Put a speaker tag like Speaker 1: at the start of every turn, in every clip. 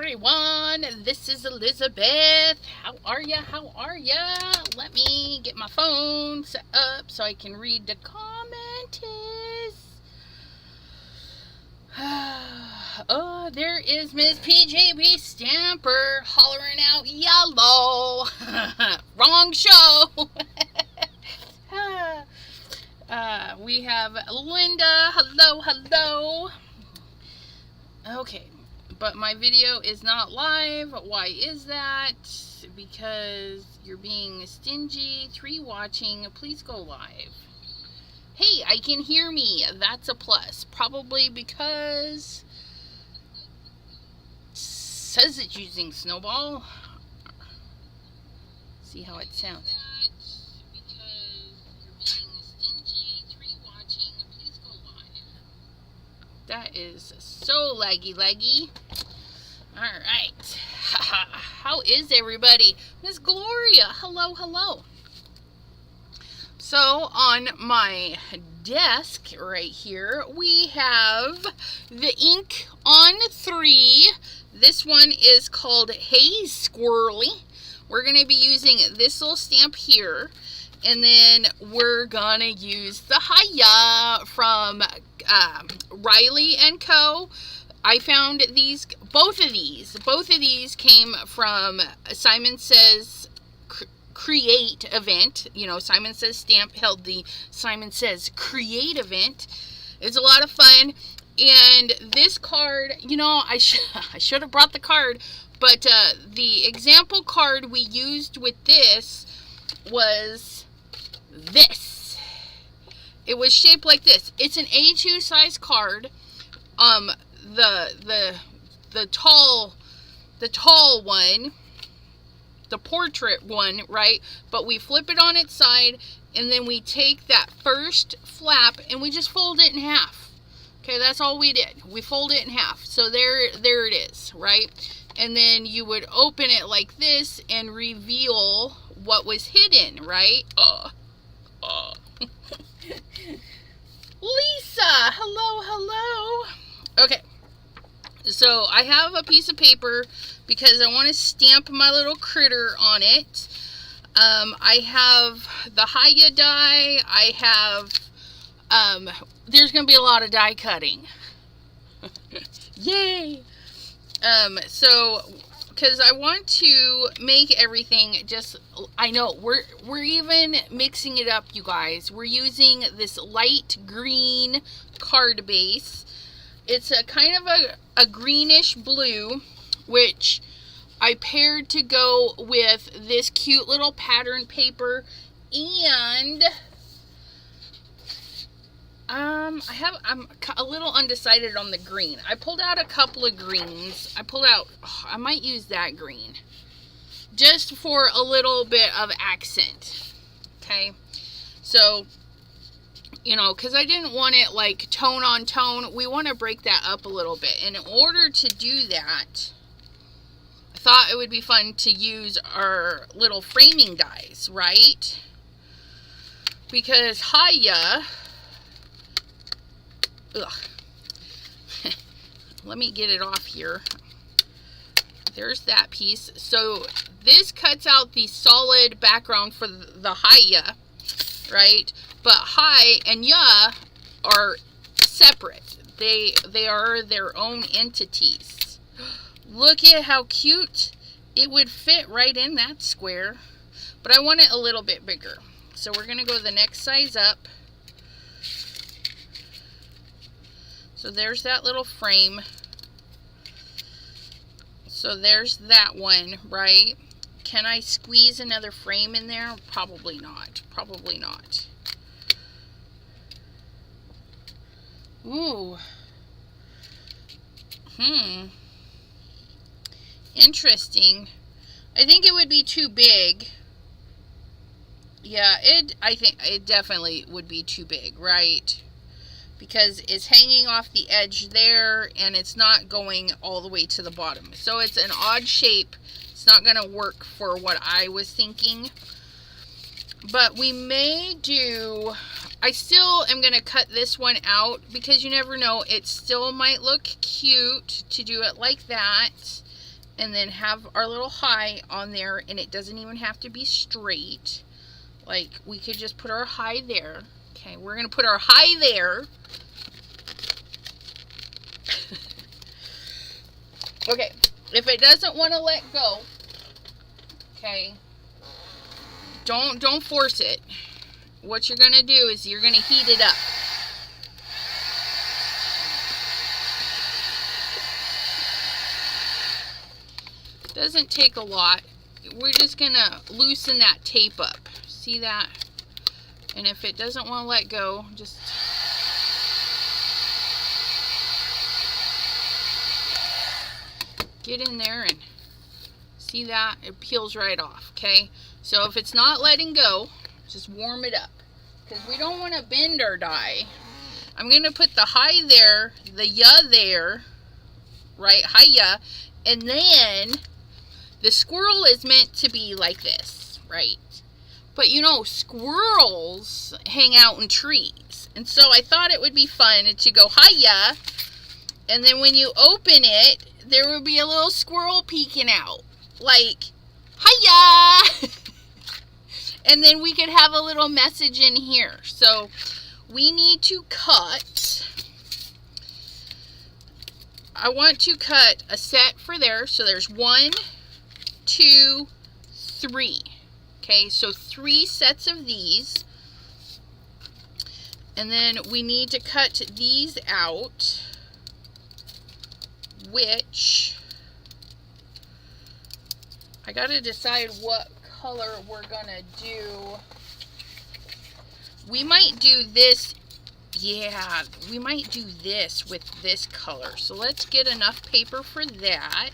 Speaker 1: everyone. This is Elizabeth. How are ya? How are ya? Let me get my phone set up so I can read the comments. Oh, there is Miss PJB Stamper hollering out yellow. Wrong show. We have Linda. Hello, hello. Okay, but my video is not live. Why is that? Because you're being stingy. 3 watching. Please go live. Hey, I can hear me. That's a plus. Probably because it says it's using Snowball. See how it sounds. That is so laggy. Alright. How is everybody? Miss Gloria, hello, hello. So, on my desk right here, we have the ink on 3. This one is called Hey Squirrely. We're going to be using this little stamp here. And then we're going to use the Hiya from Riley & Co. I found these, both of these came from Simon Says Create event. You know, Simon Says Stamp held the Simon Says Create event. It's a lot of fun. And this card, you know, I should have brought the card, but the example card we used with this was this. It was shaped like this. It's an A2 size card. The tall one, the portrait one, right? But we flip it on its side, and then we take that first flap and we just fold it in half. Okay, that's all we did. We fold it in half. So there it is, right? And then you would open it like this and reveal what was hidden, right? Lisa, hello. Okay, so I have a piece of paper because I want to stamp my little critter on it. I have the Hiya die. I have, there's going to be a lot of die cutting. Yay! So, because I want to make everything just, I know, we're even mixing it up, you guys. We're using this light green card base. It's a kind of a greenish blue, which I paired to go with this cute little pattern paper, and I'm a little undecided on the green. I pulled out a couple of greens. I might use that green just for a little bit of accent. Okay, so, you know, because I didn't want it like tone on tone. We want to break that up a little bit. And in order to do that, I thought it would be fun to use our little framing dies, right? Because Hiya, let me get it off here. There's that piece. So this cuts out the solid background for the Hiya, right? But Hi and Ya are separate. They are their own entities. Look at how cute. It would fit right in that square. But I want it a little bit bigger. So we're going to go the next size up. So there's that little frame. So there's that one, right? Can I squeeze another frame in there? Probably not. Probably not. Ooh. Interesting. I think it would be too big. Yeah, I think it definitely would be too big, right? Because it's hanging off the edge there, and it's not going all the way to the bottom. So it's an odd shape. It's not going to work for what I was thinking. But we may do, I still am going to cut this one out because you never know. It still might look cute to do it like that. and then have our little high on there, and it doesn't even have to be straight. Like, we could just put our high there. Okay, we're going to put our high there. Okay, if it doesn't want to let go, okay, don't force it. What you're going to do is you're going to heat it up. Doesn't take a lot. We're just going to loosen that tape up. See that? And if it doesn't want to let go, just... get in there and see that? It peels right off, okay? So if it's not letting go, just warm it up. Because we don't want to bend our die. I'm going to put the high there, the ya there, right? Hi-ya. And then the squirrel is meant to be like this, right? But you know, squirrels hang out in trees. And so I thought it would be fun to go hi-ya. And then when you open it, there would be a little squirrel peeking out. Like, hi-ya! And then we could have a little message in here. So we need to cut. I want to cut a set for there. So there's 1, 2, 3. Okay, so 3 sets of these. And then we need to cut these out, which I gotta decide what color we're gonna do. We might do this. Yeah, we might do this with this color. So let's get enough paper for that.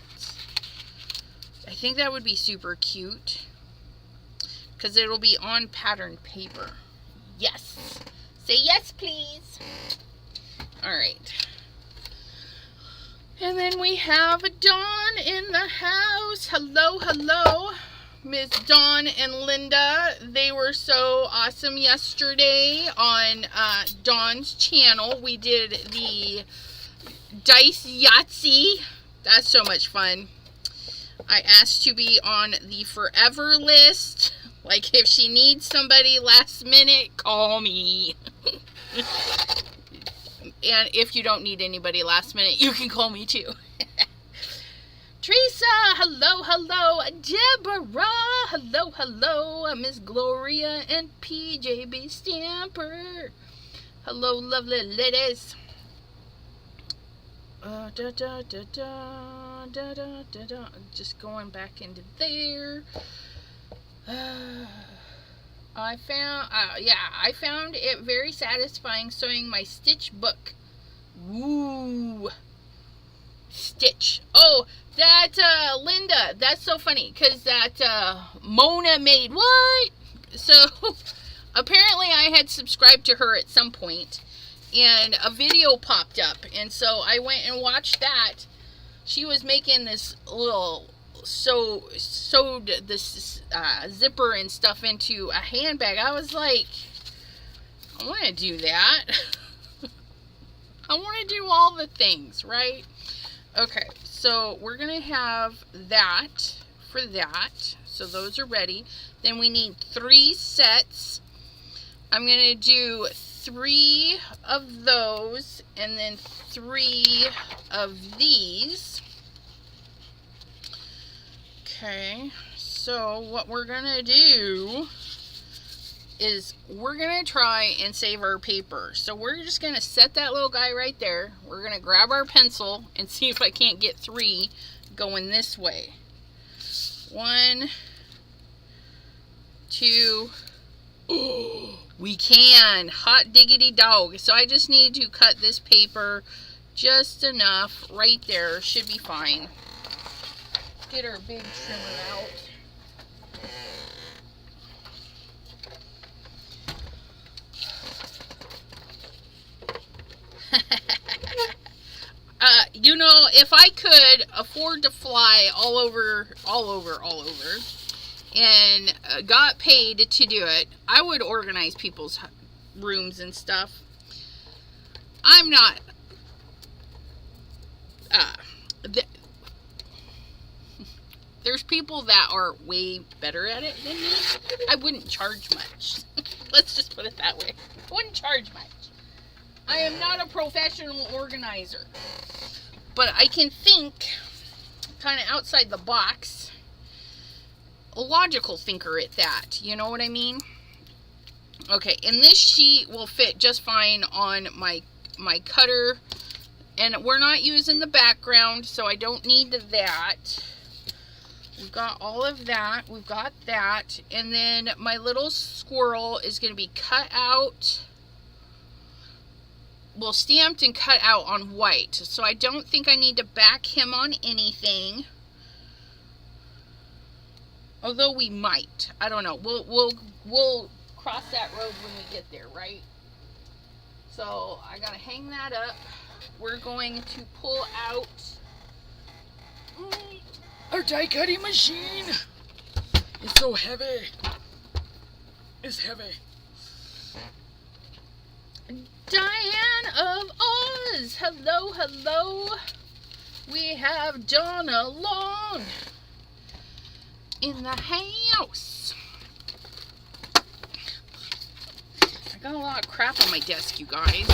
Speaker 1: I think that would be super cute, because it'll be on pattern paper. Yes. Say yes, please. Alright. And then we have Dawn in the house. Hello, hello. Miss Dawn and Linda. They were so awesome yesterday on Dawn's channel. We did the Dice Yahtzee. That's so much fun. I asked to be on the forever list. Like, if she needs somebody last minute, call me. And if you don't need anybody last minute, you can call me too. Teresa, hello, hello. Deborah, hello, hello. Miss Gloria and PJB Stamper. Hello, lovely ladies. Just going back into there. I found it very satisfying sewing my stitch book. Woo! Stitch. Oh, that Linda, that's so funny, because that Mona made what? So apparently I had subscribed to her at some point, and a video popped up, and so I went and watched that. She was making this little sewed this zipper and stuff into a handbag. I was like, I want to do that. I want to do all the things, right? Okay, so we're going to have that for that. So those are ready. Then we need 3 sets. I'm going to do 3 of those and then 3 of these. Okay, so what we're going to do is we're going to try and save our paper. So we're just going to set that little guy right there. We're going to grab our pencil and see if I can't get 3 going this way. 1, 2, oh, we can. Hot diggity dog. So I just need to cut this paper just enough right there. Should be fine. Get our big trimmer out. You know, if I could afford to fly all over, and got paid to do it, I would organize people's rooms and stuff. I'm not. There's people that are way better at it than me. I wouldn't charge much. Let's just put it that way. I wouldn't charge much. I am not a professional organizer. But I can think kind of outside the box. A logical thinker at that. You know what I mean? Okay, and this sheet will fit just fine on my cutter. And we're not using the background, so I don't need that. We've got all of that. We've got that. And then my little squirrel is going to be cut out. Well, stamped and cut out on white. So I don't think I need to back him on anything. Although we might. I don't know. We'll cross that road when we get there, right? So I got to hang that up. We're going to pull out our die cutting machine. It's so heavy. It's heavy. Diane of Oz. Hello, hello. We have Donna Long in the house. I got a lot of crap on my desk, you guys.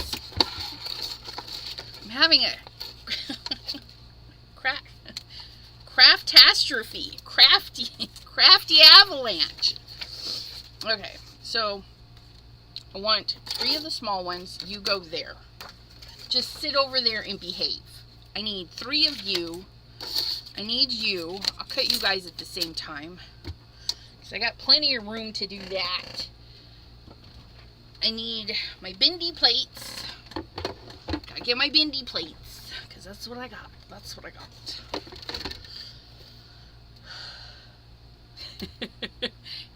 Speaker 1: I'm having a crafty avalanche. Okay, so I want 3 of the small ones. You go there. Just sit over there and behave. I need 3 of you. I need you. I'll cut you guys at the same time, because I got plenty of room to do that. I need my bendy plates. Gotta get my bendy plates, because that's what I got. That's what I got.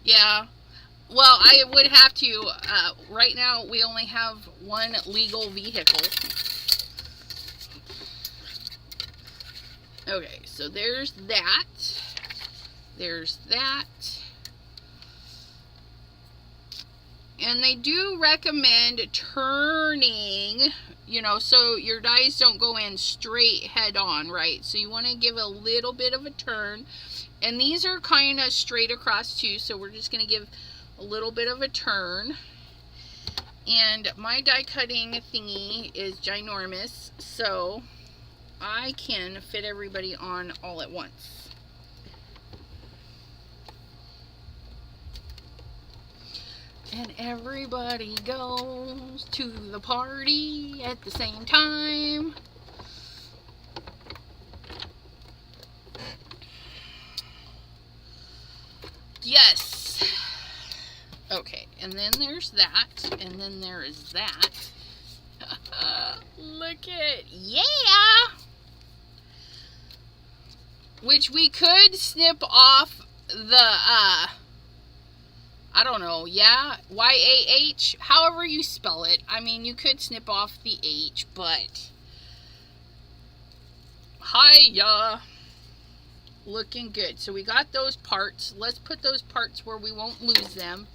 Speaker 1: Yeah. Well, I would have to, right now we only have one legal vehicle. Okay, so there's that. There's that. And they do recommend turning, you know, so your dies don't go in straight head on, right? So you want to give a little bit of a turn. And these are kind of straight across too, so we're just going to give a little bit of a turn. And my die cutting thingy is ginormous, so I can fit everybody on all at once. And everybody goes to the party at the same time. Yes. Okay, and then there's that, and then there is that. Look at, yeah! Which we could snip off the, I don't know, yeah, Y-A-H, however you spell it. I mean, you could snip off the H, but, hiya! Looking good. So we got those parts. Let's put those parts where we won't lose them.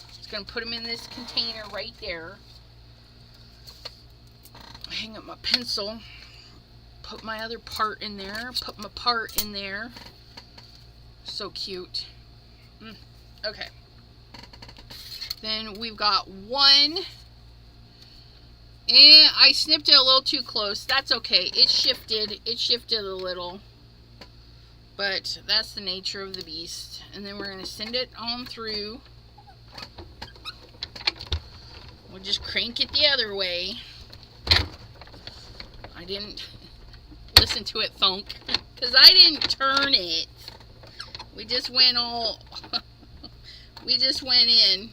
Speaker 1: Just going to put them in this container right there. Hang up my pencil. Put my other part in there. Put my part in there. So cute. Okay. Then we've got one. And I snipped it a little too close. That's okay. It shifted. It shifted a little. But that's the nature of the beast. And then we're going to send it on through. We'll just crank it the other way. I didn't listen to it thunk, because I didn't turn it. We just went all, we just went in.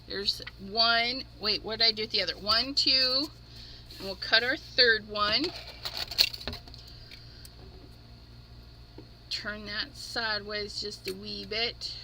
Speaker 1: There's one, wait, what did I do with the other? 1, 2, and we'll cut our third one. Turn that sideways just a wee bit.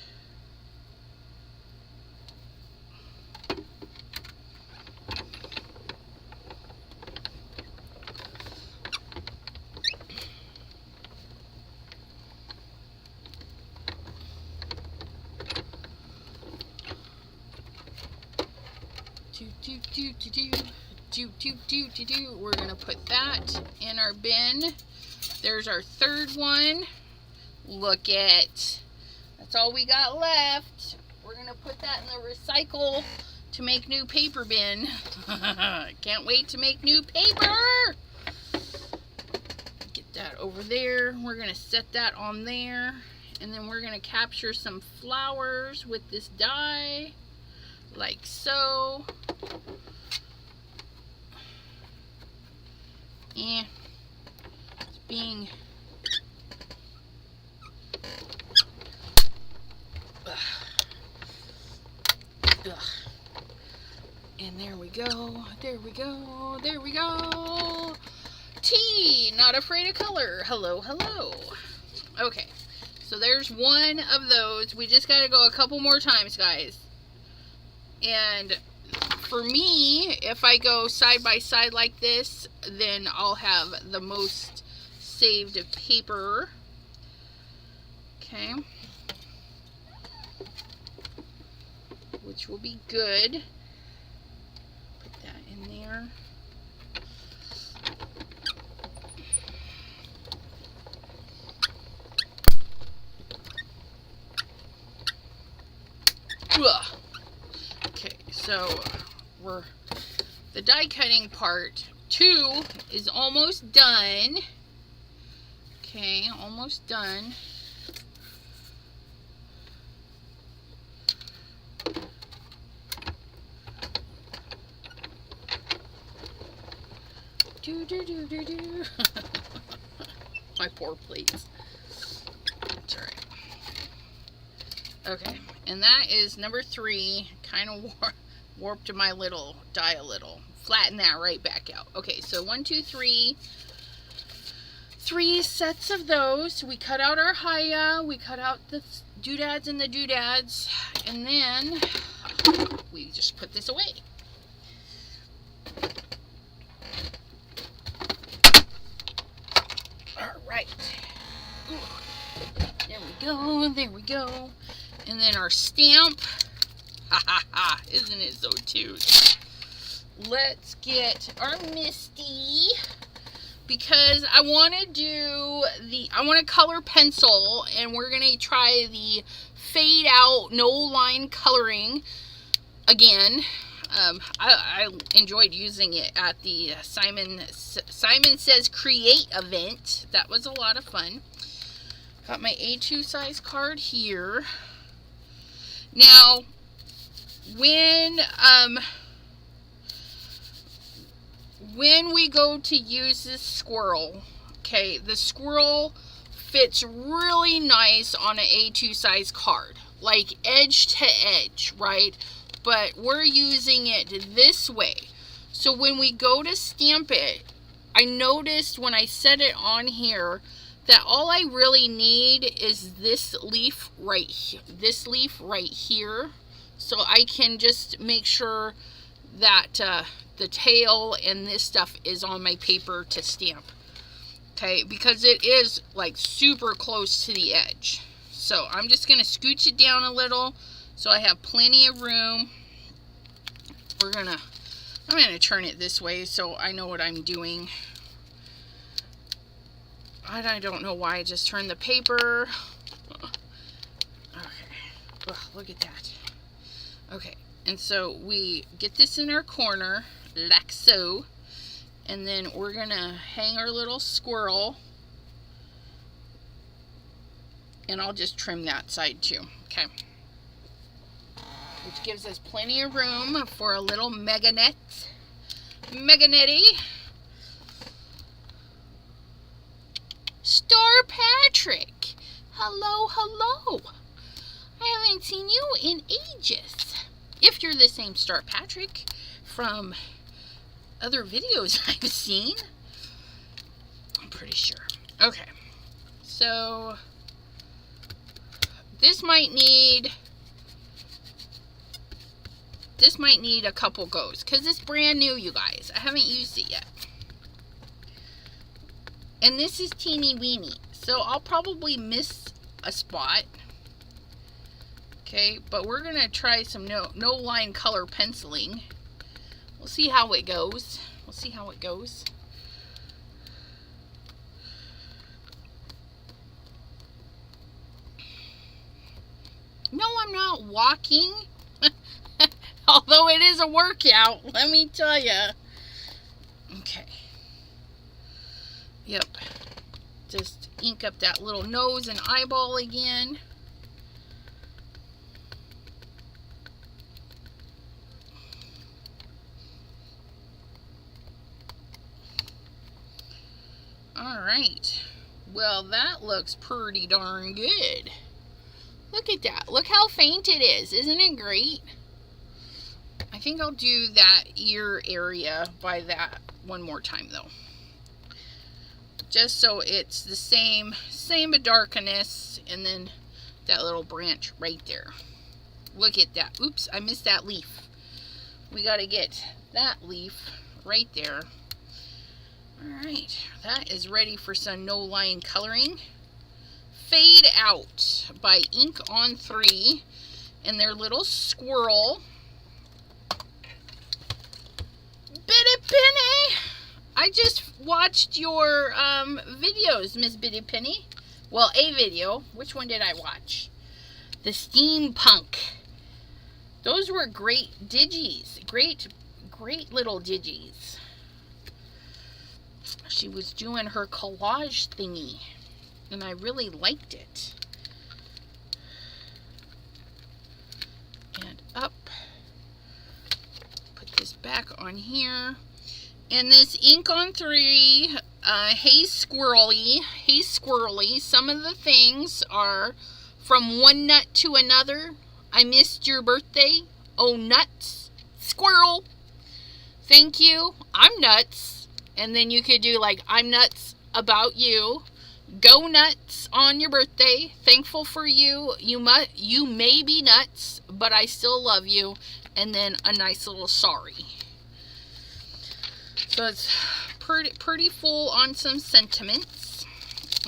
Speaker 1: We're gonna put that in our bin. There's our third one. Look at, that's all we got left. We're gonna put that in the recycle to make new paper bin. Can't wait to make new paper. Get that over there. We're gonna set that on there, and then we're gonna capture some flowers with this die, like so. And it's being and there we go, there we go, there we go. T, not afraid of color. Hello, hello. Okay, so there's one of those. We just gotta go a couple more times, guys. And for me, if I go side by side like this, then I'll have the most saved paper. Okay. Which will be good. Put that in there. Ugh. Okay, so the die cutting part 2 is almost done. Okay, almost done. My poor plates. It's alright. Okay, and that is number 3. Kind of warped my little die a little. Flatten that right back out. Okay, so 1, 2, 3. 3 sets of those. We cut out our haya. We cut out the doodads and the doodads. And then we just put this away. Alright. There we go. There we go. And then our stamp. Ha ha ha. Isn't it so cute? Let's get our Misty. Because I want to color pencil, and we're going to try the fade out, no line coloring again. I enjoyed using it at the Simon Says Create event. That was a lot of fun. Got my A2 size card here. Now, when we go to use this squirrel, okay, the squirrel fits really nice on an A2 size card, like edge to edge, right? But we're using it this way. So when we go to stamp it, I noticed when I set it on here that all I really need is this leaf right here. So I can just make sure that the tail and this stuff is on my paper to stamp. Okay, because it is like super close to the edge. So I'm just going to scooch it down a little so I have plenty of room. I'm going to turn it this way so I know what I'm doing. I don't know why I just turned the paper. Okay. Ugh, look at that. Okay. And so we get this in our corner, like so. And then we're going to hang our little squirrel. And I'll just trim that side too. Okay. Which gives us plenty of room for a little meganetty. Star Patrick. Hello, hello. I haven't seen you in ages. If you're the same Star Patrick from other videos I've seen. I'm pretty sure. Okay. So this might need a couple goes because it's brand new, you guys. I haven't used it yet. And this is teeny weeny, so I'll probably miss a spot. Okay, but we're gonna try some no line color penciling. We'll see how it goes. We'll see how it goes. not walking. Although it is a workout, let me tell you. Okay. Yep. Just ink up that little nose and eyeball again. Alright. Well, that looks pretty darn good. Look at that. Look how faint it is. Isn't it great? I think I'll do that ear area by that one more time though. Just so it's the same darkness, and then that little branch right there. Look at that. Oops, I missed that leaf. We got to get that leaf right there. Alright, that is ready for some no line coloring. Fade Out by Ink on 3 and their little squirrel. Bitty Penny! I just watched your videos, Miss Bitty Penny. Well, a video. Which one did I watch? The Steampunk. Those were great digis. Great little digis. She was doing her collage thingy, and I really liked it. And up. Put this back on here. And this Ink on 3, Hey Squirrely. Some of the things are from one nut to another. I missed your birthday. Oh, nuts. Squirrel. Thank you. I'm nuts. And then you could do like, I'm nuts about you. Go nuts on your birthday. Thankful for you. You may be nuts, but I still love you. And then a nice little sorry. So it's pretty full on some sentiments.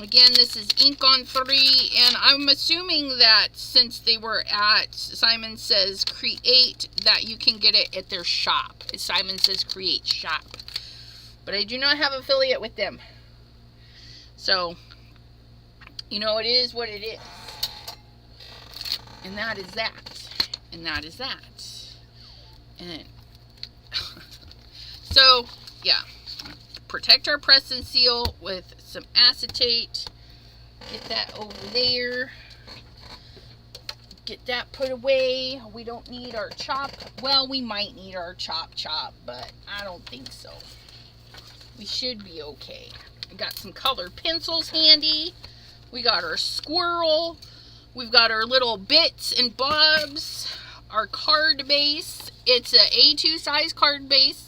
Speaker 1: Again, this is Ink on 3, and I'm assuming that since they were at Simon Says Create, that you can get it at their shop. Simon Says Create shop. But I do not have affiliate with them. So, you know, it is what it is. And that is that. And that is that. And so, yeah. Protect our press and seal with some acetate. Get that over there. Get that put away. We don't need our chop. Well, we might need our chop, but I don't think so. We should be okay. We got some colored pencils handy. We got our squirrel. We've got our little bits and bobs. Our card base. It's a A2 size card base.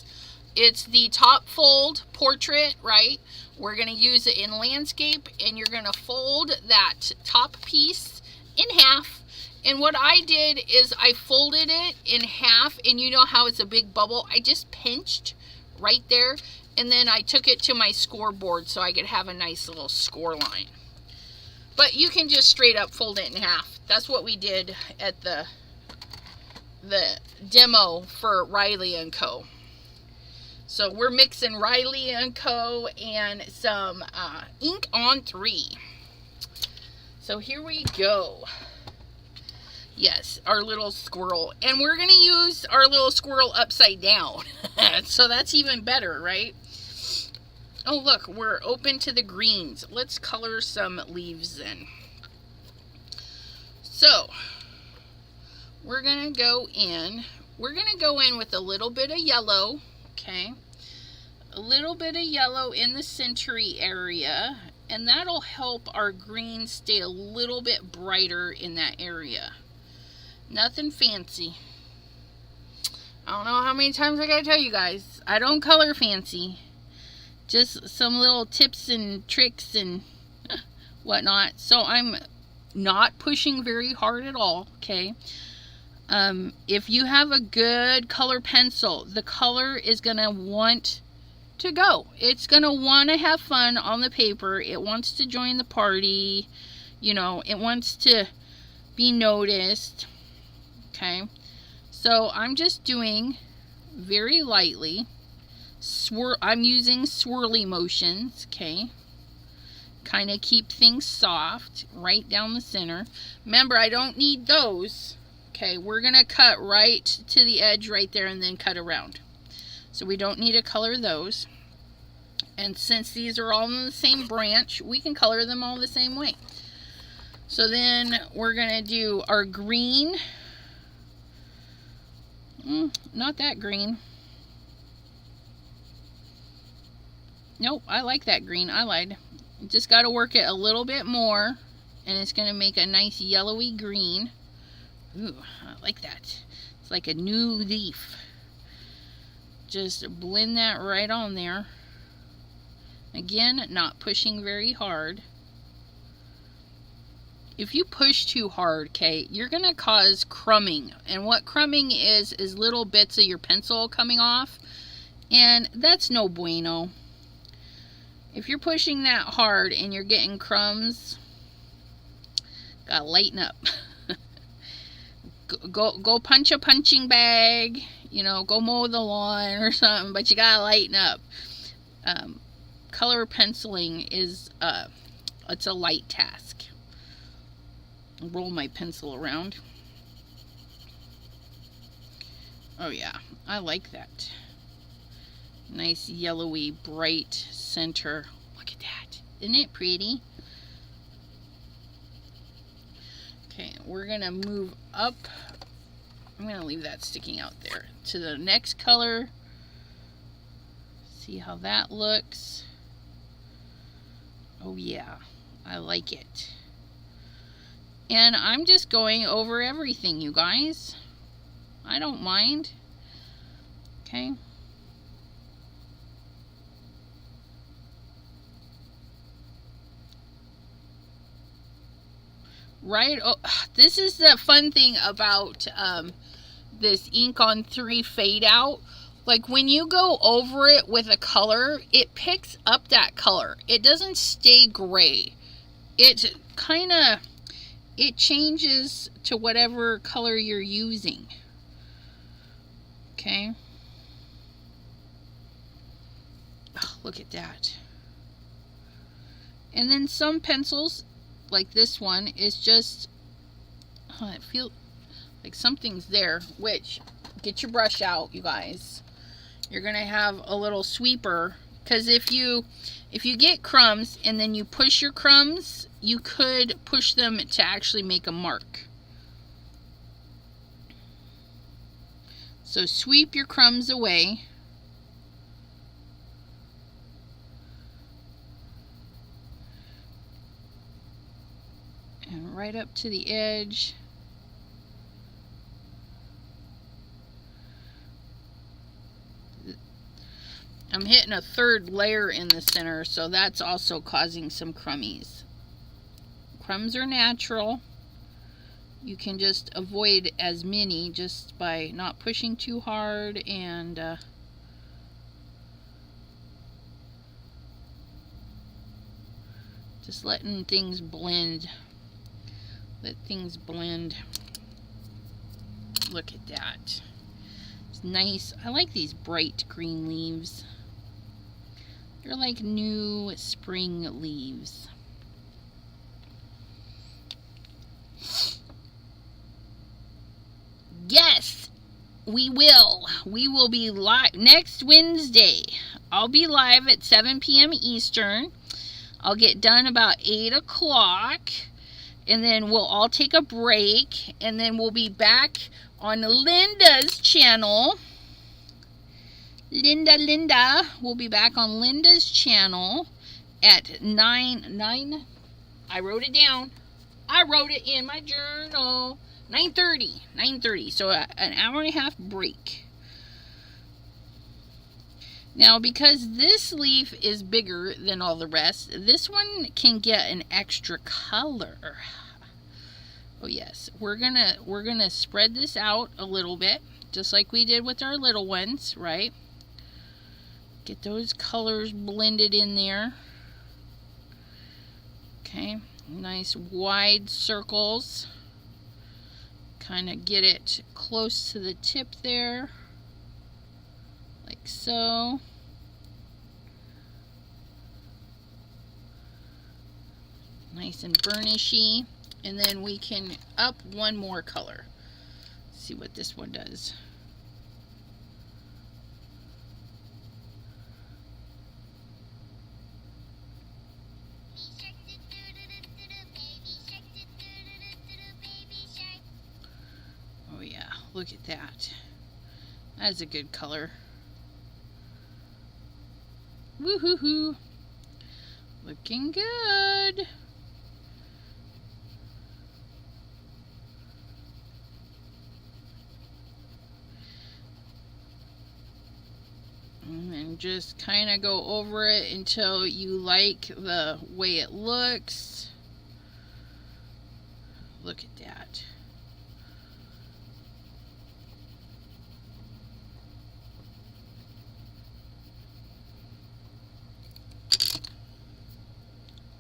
Speaker 1: It's the top fold portrait, right? We're going to use it in landscape, and you're going to fold that top piece in half. And what I did is I folded it in half, and you know how it's a big bubble? I just pinched right there, and then I took it to my scoreboard so I could have a nice little score line. But you can just straight up fold it in half. That's what we did at the demo for Riley & Co. So we're mixing Riley & Co. and some Ink on 3. So here we go. Yes, our little squirrel. And we're going to use our little squirrel upside down. So that's even better, right? Oh, look, we're open to the greens. Let's color some leaves in. So, we're going to go in. We're going to go in with a little bit of yellow, okay? A little bit of yellow in the century area, and that'll help our green stay a little bit brighter in that area. Nothing fancy. I don't know how many times I gotta tell you guys, I don't color fancy. Just some little tips and tricks and whatnot. So I'm not pushing very hard at all, okay? If you have a good color pencil, the color is going to want to go. It's going to want to have fun on the paper. It wants to join the party. You know, it wants to be noticed. Okay? So I'm just doing very lightly. I'm using swirly motions, okay? Kind of keep things soft right down the center. Remember, I don't need those. Okay, we're going to cut right to the edge right there and then cut around. So we don't need to color those. And since these are all in the same branch, we can color them all the same way. So then we're going to do our green. Not that green. Nope, I like that green. I lied. Just got to work it a little bit more, and it's going to make a nice yellowy green. Ooh, I like that. It's like a new leaf. Just blend that right on there. Again, not pushing very hard. If you push too hard, Kate, you're going to cause crumbing. And what crumbing is little bits of your pencil coming off. And that's no bueno. If you're pushing that hard and you're getting crumbs, gotta lighten up. go punch a punching bag, you know, go mow the lawn or something, but you gotta lighten up. Color penciling is it's a light task. Roll my pencil around. Oh yeah, I like that. Nice yellowy bright center. Look at that. Isn't it pretty? Okay, we're gonna move up. I'm gonna leave that sticking out there to the next color. See how that looks. Oh yeah, I like it. And I'm just going over everything, you guys. I don't mind. Okay. Right? Oh, this is the fun thing about this ink on 3 fade out. Like when you go over it with a color, it picks up that color. It doesn't stay gray. It kind of, it changes to whatever color you're using. Okay. Oh, look at that. And then some pencils, like this one, is just, I feel like something's there, which, get your brush out, you guys. You're gonna have a little sweeper, because if you get crumbs and then you push your crumbs, you could push them to actually make a mark. So sweep your crumbs away. And right up to the edge. I'm hitting a 3rd layer in the center, so that's also causing some crummies. Crumbs are natural. You can just avoid as many just by not pushing too hard and just letting things blend. Let things blend. Look at that. It's nice. I like these bright green leaves. They're like new spring leaves. Yes, we will. We will be live next Wednesday. I'll be live at 7 p.m. Eastern. I'll get done about 8 o'clock. And then we'll all take a break. And then we'll be back on Linda's channel. Linda. We'll be back on Linda's channel at 9. I wrote it down. I wrote it in my journal. 9:30. So an hour and a half break. Now, because this leaf is bigger than all the rest, this one can get an extra color. Oh yes, we're gonna spread this out a little bit, just like we did with our little ones, right? Get those colors blended in there. Okay, nice wide circles. Kind of get it close to the tip there, like so. Nice and burnishy. And then we can up one more color. see what this one does. Oh yeah, look at that. That's a good color. Woo-hoo-hoo. Looking good. And just kind of go over it until you like the way it looks. Look at that.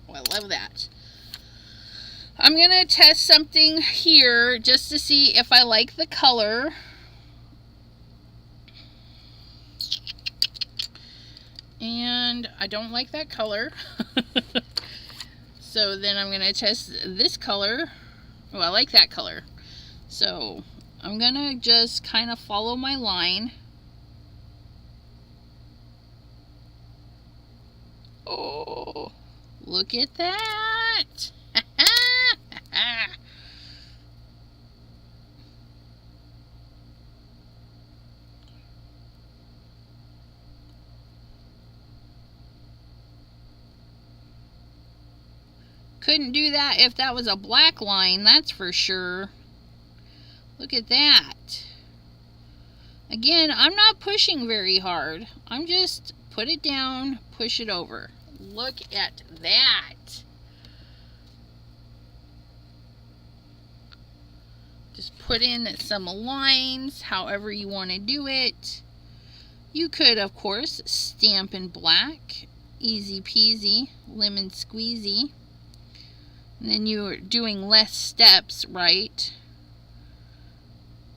Speaker 1: Oh, I love that. I'm going to test something here just to see if I like the color. And I don't like that color. So then I'm going to test this color. Oh, I like that color. So I'm going to just kind of follow my line. Oh, look at that. Couldn't do that if that was a black line, that's for sure. Look at that. Again, I'm not pushing very hard. I'm just put it down, push it over. Look at that. Just put in some lines, however you want to do it. You could, of course, stamp in black. Easy peasy, lemon squeezy. And then you're doing less steps, right?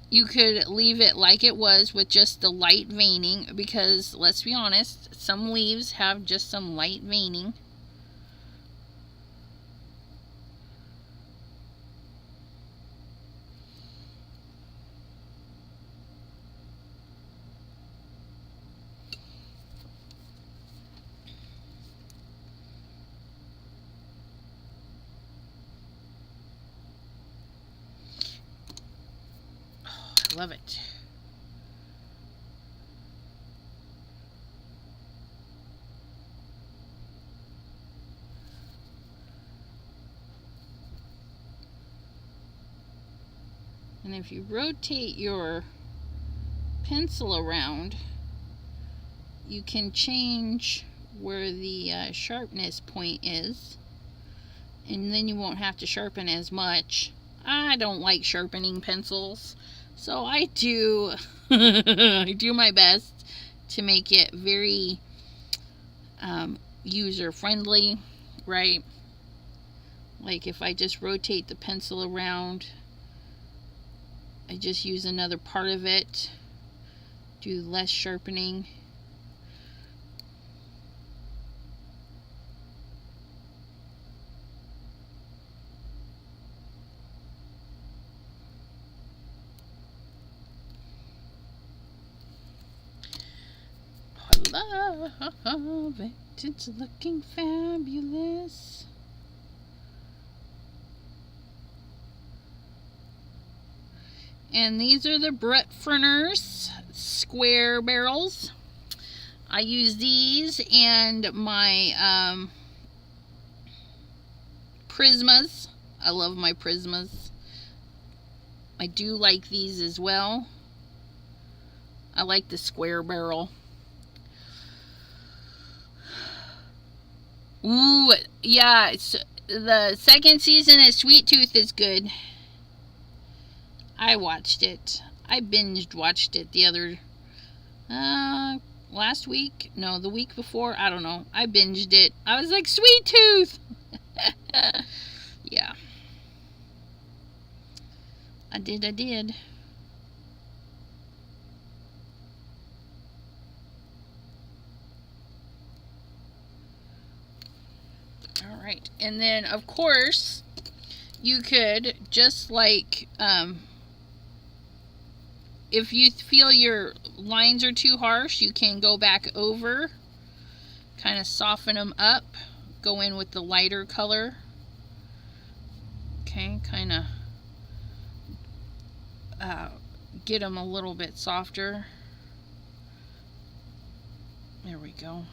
Speaker 1: You could leave it like it was with just the light veining, because let's be honest, some leaves have just some light veining. Love it. And if you rotate your pencil around, you can change where the sharpness point is, and then you won't have to sharpen as much. I don't like sharpening pencils. So I do, I do my best to make it very user-friendly, right? Like if I just rotate the pencil around, I just use another part of it, do less sharpening. Love it, it's looking fabulous. And these are the Brett Furners square barrels. I use these and my Prismas. I love my Prismas. I do like these as well. I like the square barrel. Ooh, yeah, the second season of Sweet Tooth is good. I watched it. I binged watched it the other, last week? No, the week before? I don't know. I binged it. I was like, Sweet Tooth! Yeah. I did. Alright, and then of course you could just like if you feel your lines are too harsh, you can go back over, kind of soften them up, go in with the lighter color. Okay, kind of get them a little bit softer. There we go.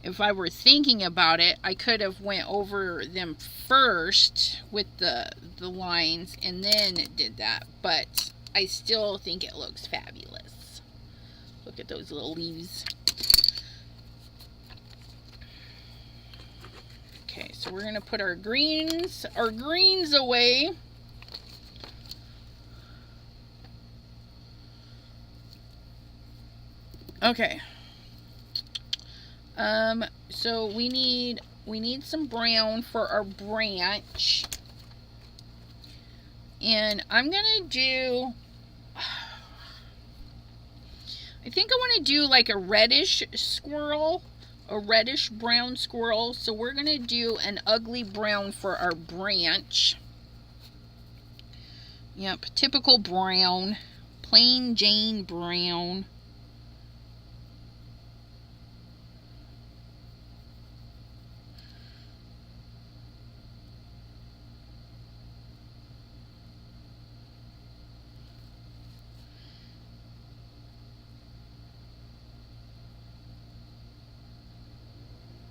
Speaker 1: If I were thinking about it, I could have went over them first with the lines and then did that, but I still think it looks fabulous. Look at those little leaves. Okay, so we're gonna put our greens away. Okay. So we need some brown for our branch. And I'm gonna do, I think I want to do like a reddish squirrel, a reddish brown squirrel. So we're gonna do an ugly brown for our branch. Yep, typical brown, plain Jane brown.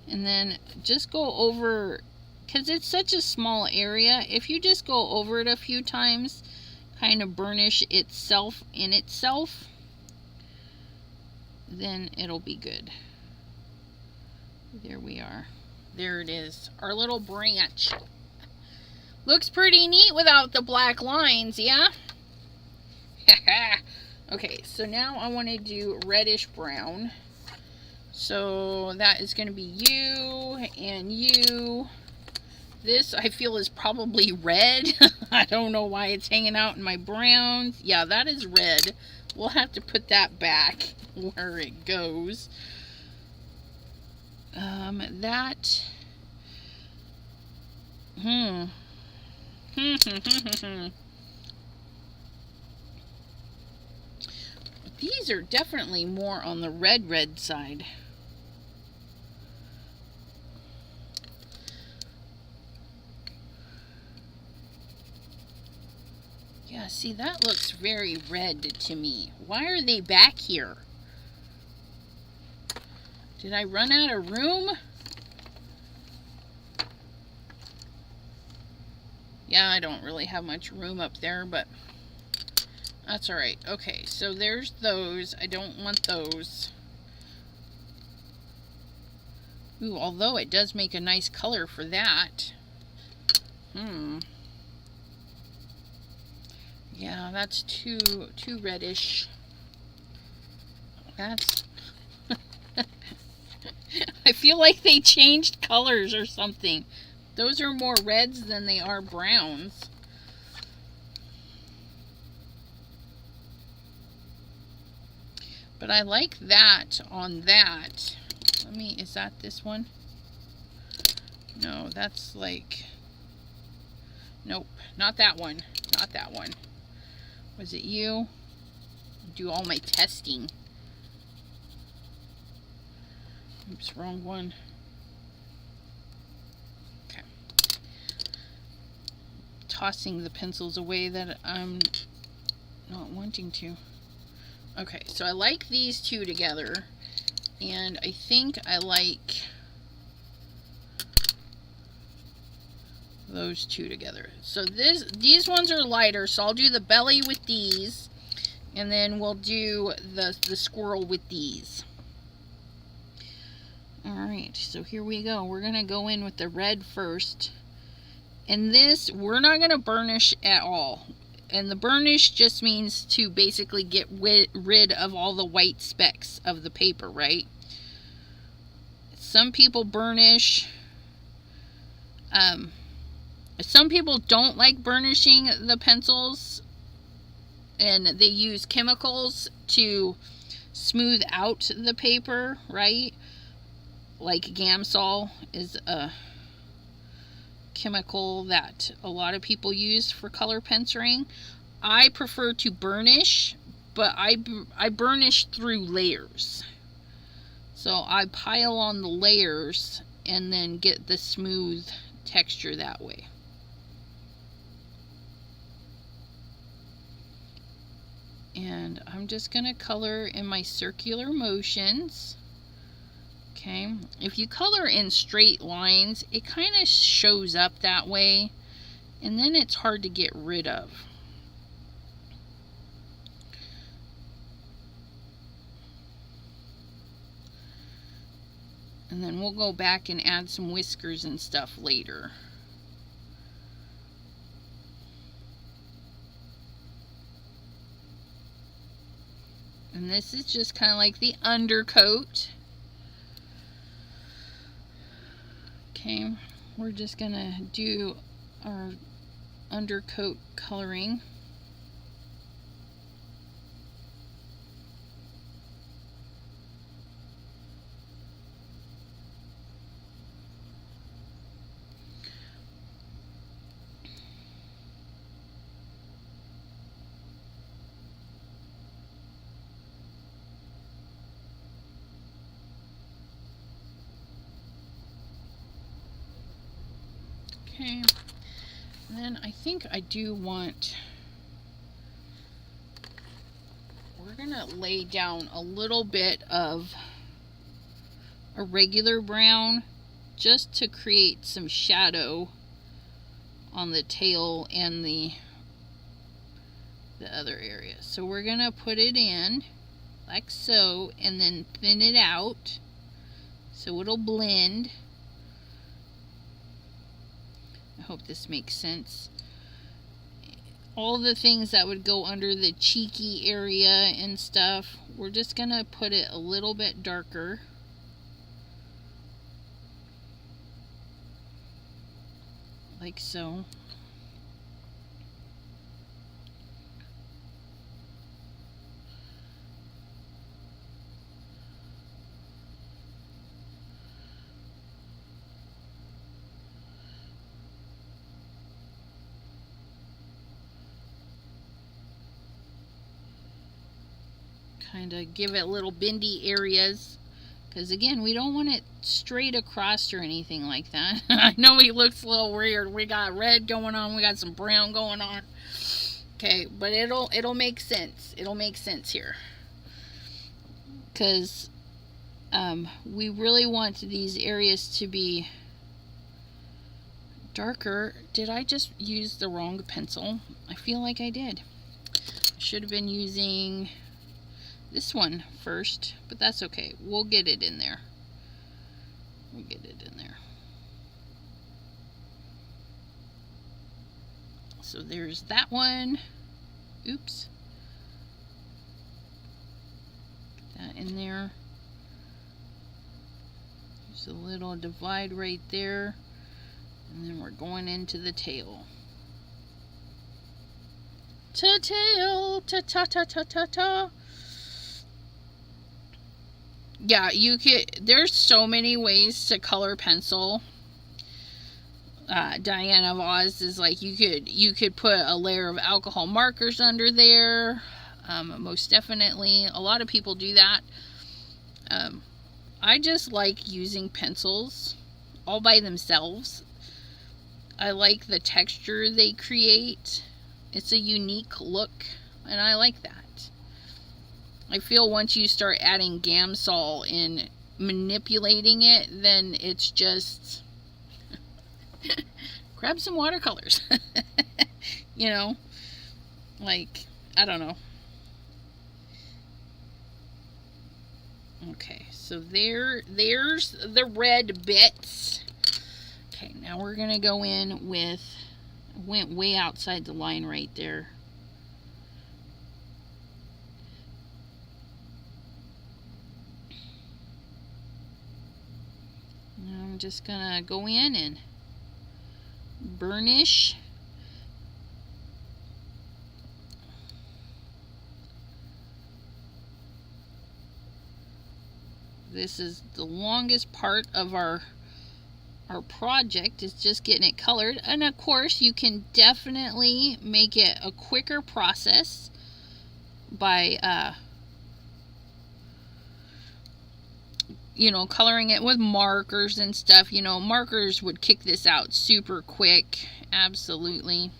Speaker 1: And then just go over, because it's such a small area, if you just go over it a few times, kind of burnish itself in itself, then it'll be good. There we are. There it is. Our little branch. Looks pretty neat without the black lines, yeah? Okay, so now I want to do reddish brown. So that is going to be you and you. This I feel is probably red. I don't know why it's hanging out in my browns. Yeah, that is red. We'll have to put that back where it goes. These are definitely more on the red side. Yeah, see, that looks very red to me. Why are they back here? Did I run out of room? Yeah, I don't really have much room up there, but that's alright. Okay, so there's those. I don't want those. Ooh, although it does make a nice color for that. Yeah, that's too reddish. That's... I feel like they changed colors or something. Those are more reds than they are browns. But I like that on that. Is that this one? No, that's like... Nope, not that one. Not that one. Was it you? Do all my testing. Oops, wrong one. Okay. Tossing the pencils away that I'm not wanting to. Okay, so I like these two together. And I think I like those two together. So these ones are lighter, so I'll do the belly with these, and then we'll do the squirrel with these. Alright, so here we go. We're going to go in with the red first. And this, we're not going to burnish at all. And the burnish just means to basically get rid of all the white specks of the paper, right? Some people burnish. Some people don't like burnishing the pencils, and they use chemicals to smooth out the paper, right? Like Gamsol is a chemical that a lot of people use for color penciling. I prefer to burnish, but I burnish through layers. So I pile on the layers and then get the smooth texture that way. And I'm just going to color in my circular motions. Okay, if you color in straight lines, it kind of shows up that way, and then it's hard to get rid of. And then we'll go back and add some whiskers and stuff later. And this is just kind of like the undercoat. Okay, we're just gonna do our undercoat coloring. Okay, and then I think I do want, we're gonna lay down a little bit of a regular brown just to create some shadow on the tail and the other area. So we're gonna put it in like so and then thin it out so it'll blend. I hope this makes sense. All the things that would go under the cheeky area and stuff, we're just gonna put it a little bit darker. Like so. Kind of give it little bendy areas, because again, we don't want it straight across or anything like that. I know he looks a little weird. We got red going on, we got some brown going on. Okay, but it'll make sense. It'll make sense here, because we really want these areas to be darker. Did I just use the wrong pencil? I feel like I did. I should have been using this one first, but that's okay. We'll get it in there. We'll get it in there. So there's that one. Oops. Get that in there. There's a little divide right there. And then we're going into the tail. Ta-tail, ta-ta-ta-ta-ta-ta. Yeah, you could, there's so many ways to color pencil. Diane of Oz is like, you could put a layer of alcohol markers under there. Most definitely. A lot of people do that. I just like using pencils all by themselves. I like the texture they create. It's a unique look, and I like that. I feel once you start adding Gamsol and manipulating it, then it's just grab some watercolors. You know, like, I don't know. Okay, so there's the red bits. Okay, now we're gonna go in with, went way outside the line right there. Now I'm just gonna go in and burnish. This is the longest part of our our project is just getting it colored. And of course, you can definitely make it a quicker process by you know, coloring it with markers and stuff. You know, markers would kick this out super quick. Absolutely.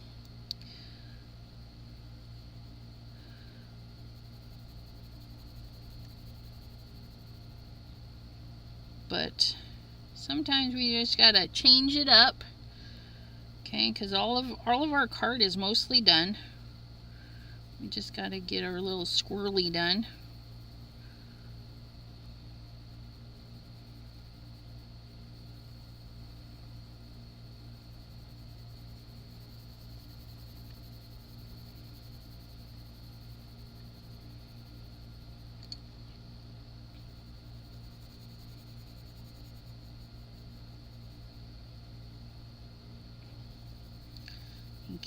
Speaker 1: But sometimes we just gotta change it up. Okay, because all of our card is mostly done. We just gotta get our little squirrely done.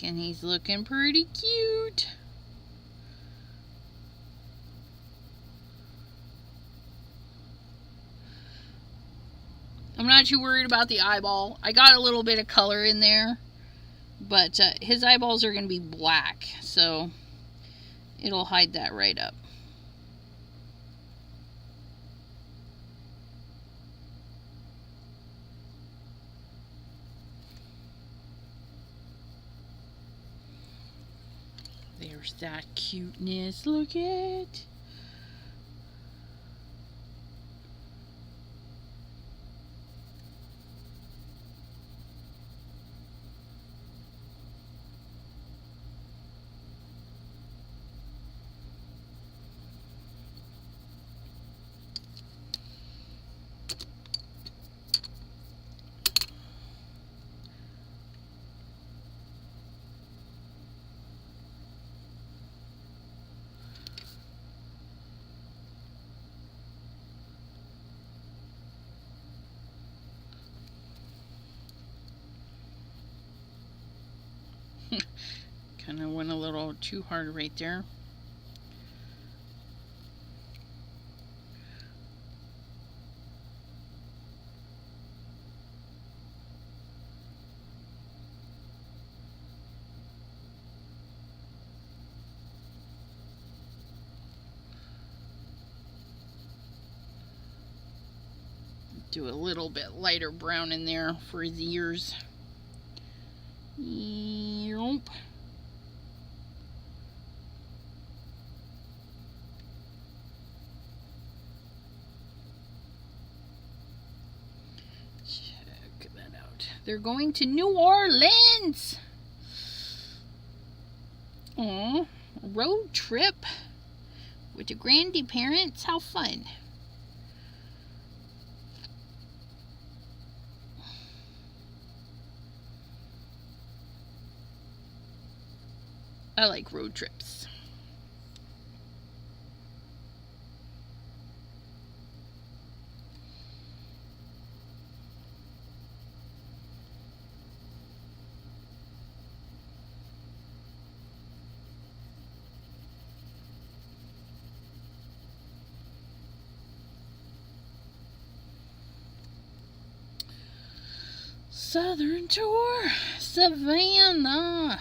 Speaker 1: And he's looking pretty cute. I'm not too worried about the eyeball. I got a little bit of color in there, but his eyeballs are going to be black, so it'll hide that right up. There's that cuteness. Look at. Kind of went a little too hard right there. Do a little bit lighter brown in there for his ears. Yep. Check that out. They're going to New Orleans. Aw, road trip with the grandparents. How fun. I like road trips. Southern Tour, Savannah.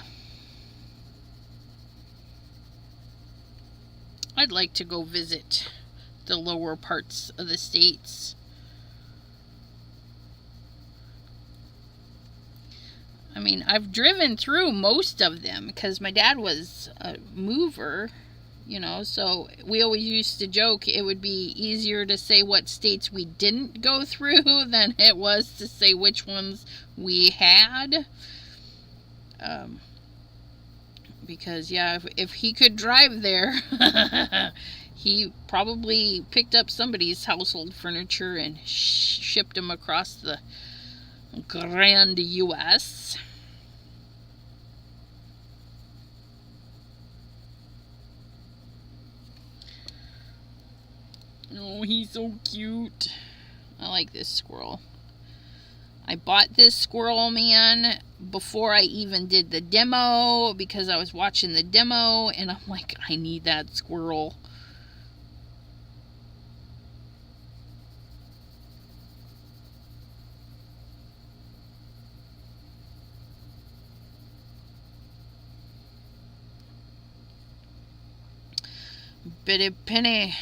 Speaker 1: I'd like to go visit the lower parts of the states. I mean, I've driven through most of them because my dad was a mover, you know, so we always used to joke it would be easier to say what states we didn't go through than it was to say which ones we had. Because, yeah, if he could drive there, he probably picked up somebody's household furniture and shipped them across the grand U.S. Oh, he's so cute. I like this squirrel. I bought this squirrel man before I even did the demo because I was watching the demo and I'm like, I need that squirrel. bitty penny.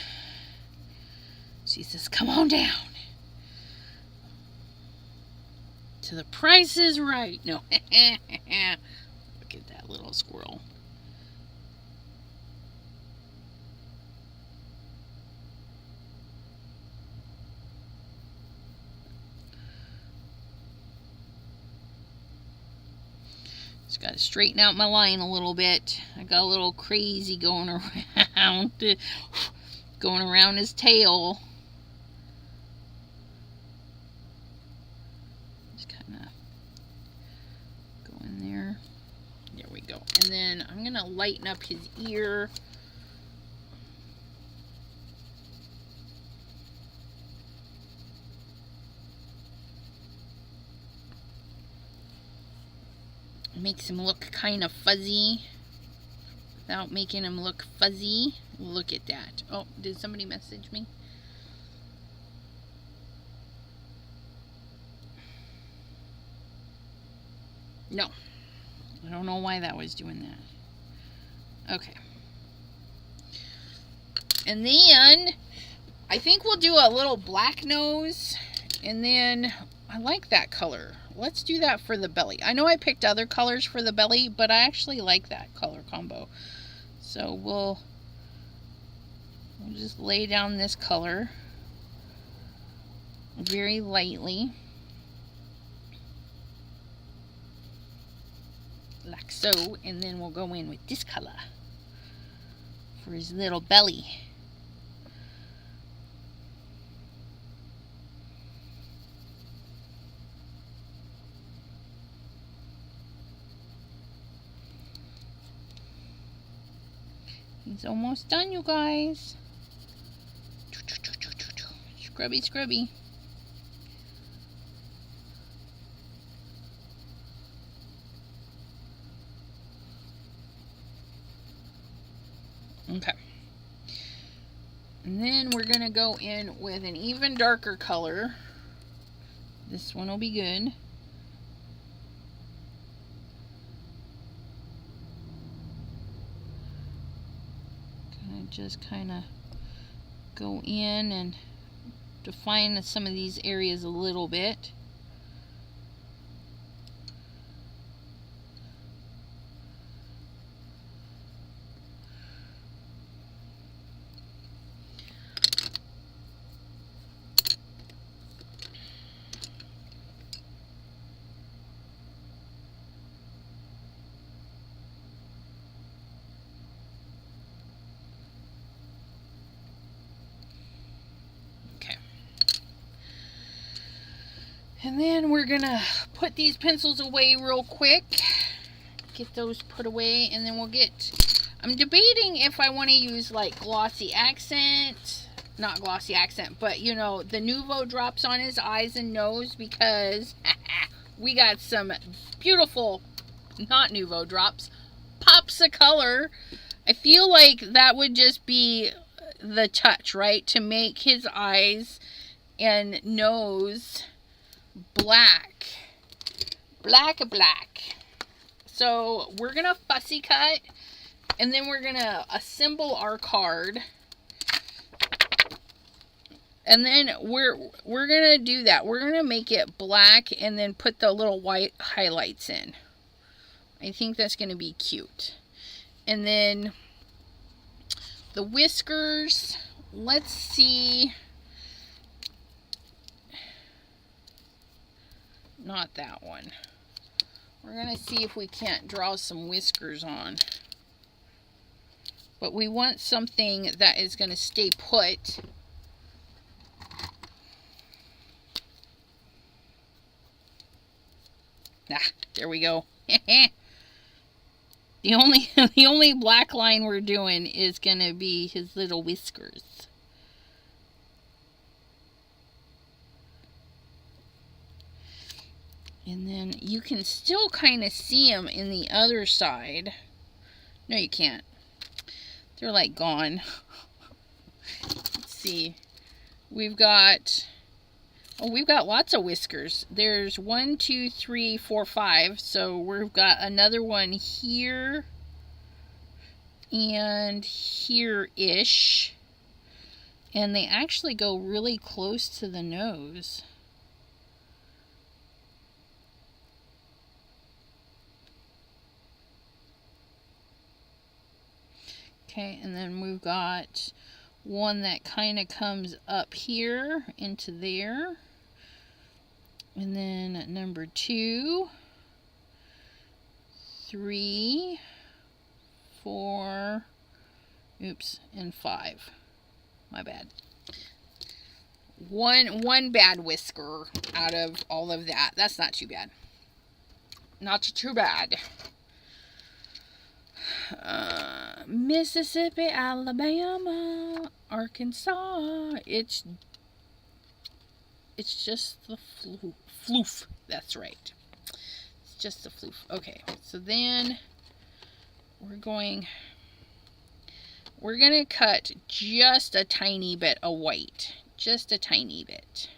Speaker 1: She says, come on down. To the Price is Right. No. Look at that little squirrel. Just got to straighten out my line a little bit. I got a little crazy going around. Going around his tail. Just kind of go in there. There we go. And then I'm going to lighten up his ear. Makes him look kind of fuzzy without making him look fuzzy. Look at that. Oh, did somebody message me? No. I don't know why that was doing that. Okay. And then I think we'll do a little black nose. And then I like that color. Let's do that for the belly. I know I picked other colors for the belly, but I actually like that color combo. So we'll just lay down this color very lightly. Like so. And then we'll go in with this color for his little belly. He's almost done, you guys. Scrubby, scrubby. Okay. And then we're going to go in with an even darker color. This one will be good. Just kind of go in and define some of these areas a little bit. And then we're gonna put these pencils away real quick. Get those put away, and then we'll get... I'm debating if I want to use like glossy accent. Not glossy accent, but you know, the Nuvo drops on his eyes and nose, because we got some beautiful, not Nuvo drops, pops of color. I feel like that would just be the touch, right? To make his eyes and nose black. So we're gonna fussy cut, and then we're gonna assemble our card, and then we're gonna do that. We're gonna make it black and then put the little white highlights in. I think that's gonna be cute. And then the whiskers, let's see. Not that one. We're going to see if we can't draw some whiskers on. But we want something that is going to stay put. There we go. The only black line we're doing is going to be his little whiskers. And then you can still kind of see them in the other side. No, you can't. They're like gone. Let's see. We've got lots of whiskers. There's 1, 2, 3, 4, 5. So we've got another one here. and here-ish. And they actually go really close to the nose. Okay, and then we've got one that kind of comes up here into there. And then number 2, 3, 4, oops, and 5. My bad. One bad whisker out of all of that. That's not too bad. Not too bad. Mississippi, Alabama, Arkansas. It's just the floof. That's right. It's just the floof. Okay, so then we're going to cut just a tiny bit of white. Just a tiny bit.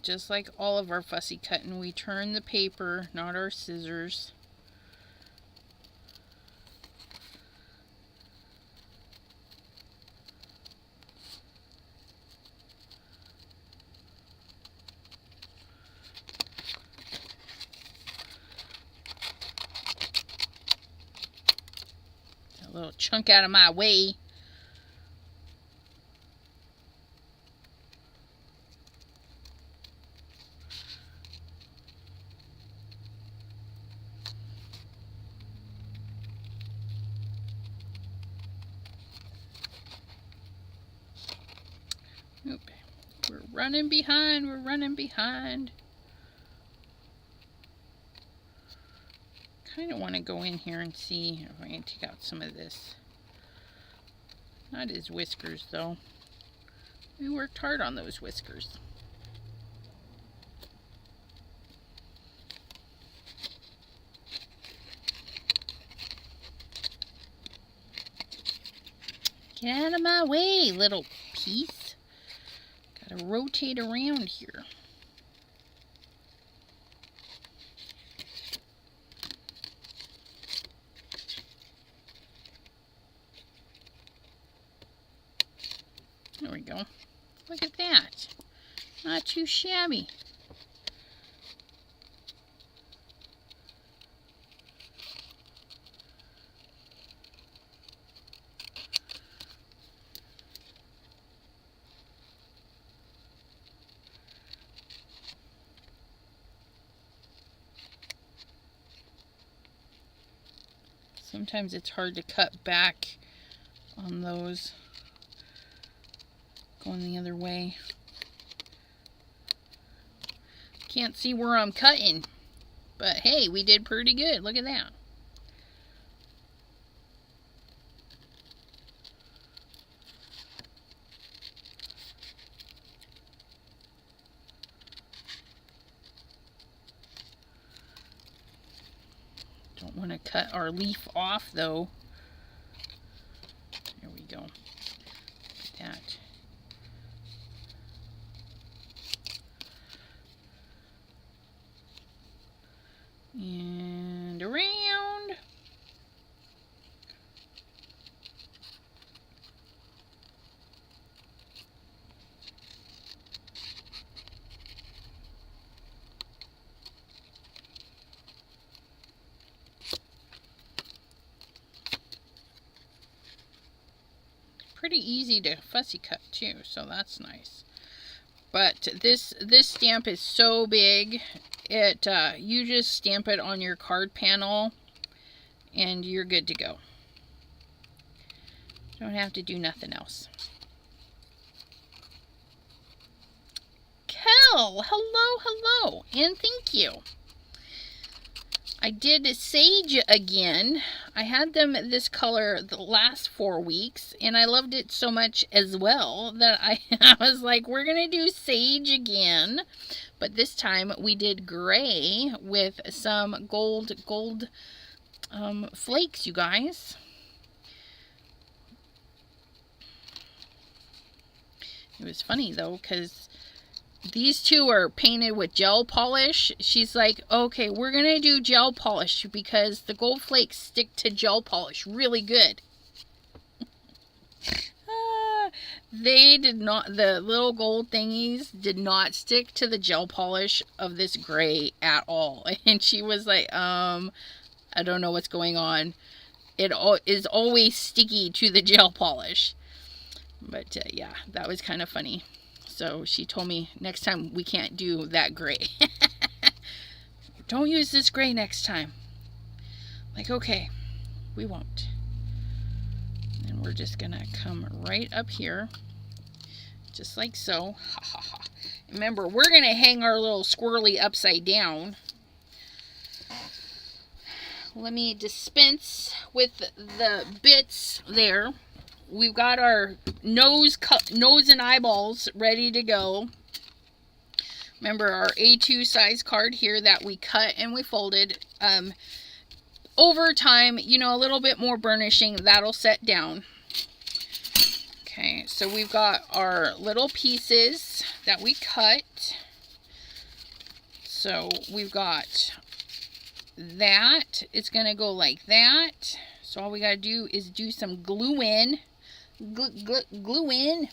Speaker 1: Just like all of our fussy cutting, we turn the paper, not our scissors. A little chunk out of my way. Oop. We're running behind. We're running behind. Kind of want to go in here and see if I can take out some of this. Not his whiskers, though. We worked hard on those whiskers. Get out of my way, little piece. Gotta rotate around here. There we go. Look at that. Not too shabby. Sometimes it's hard to cut back on those. Going the other way. Can't see where I'm cutting. But hey, we did pretty good. Look at that. Don't want to cut our leaf off though. There we go. Look at that. And around. Pretty easy to fussy cut too, so that's nice. But this stamp is so big, it you just stamp it on your card panel and you're good to go. Don't have to do nothing else. Kel, hello, and thank you. I did sage again. I had them this color the last 4 weeks, and I loved it so much as well that I was like, we're gonna do sage again, but this time we did gray with some gold flakes, you guys. It was funny though, because these two are painted with gel polish. She's like, okay, we're going to do gel polish because the gold flakes stick to gel polish really good. They did not, the little gold thingies did not stick to the gel polish of this gray at all. And she was like, I don't know what's going on. It is always sticky to the gel polish. But yeah, that was kind of funny. So she told me next time we can't do that gray. Don't use this gray next time. Like, okay, we won't. And we're just gonna come right up here, just like so. Ha ha ha. Remember, we're gonna hang our little squirrely upside down. Let me dispense with the bits there. We've got our nose and eyeballs ready to go. Remember our A2 size card here that we cut and we folded. Over time, you know, a little bit more burnishing, that'll set down. Okay, so we've got our little pieces that we cut. So we've got that. It's going to go like that. So all we got to do is do some glue in. Glue in.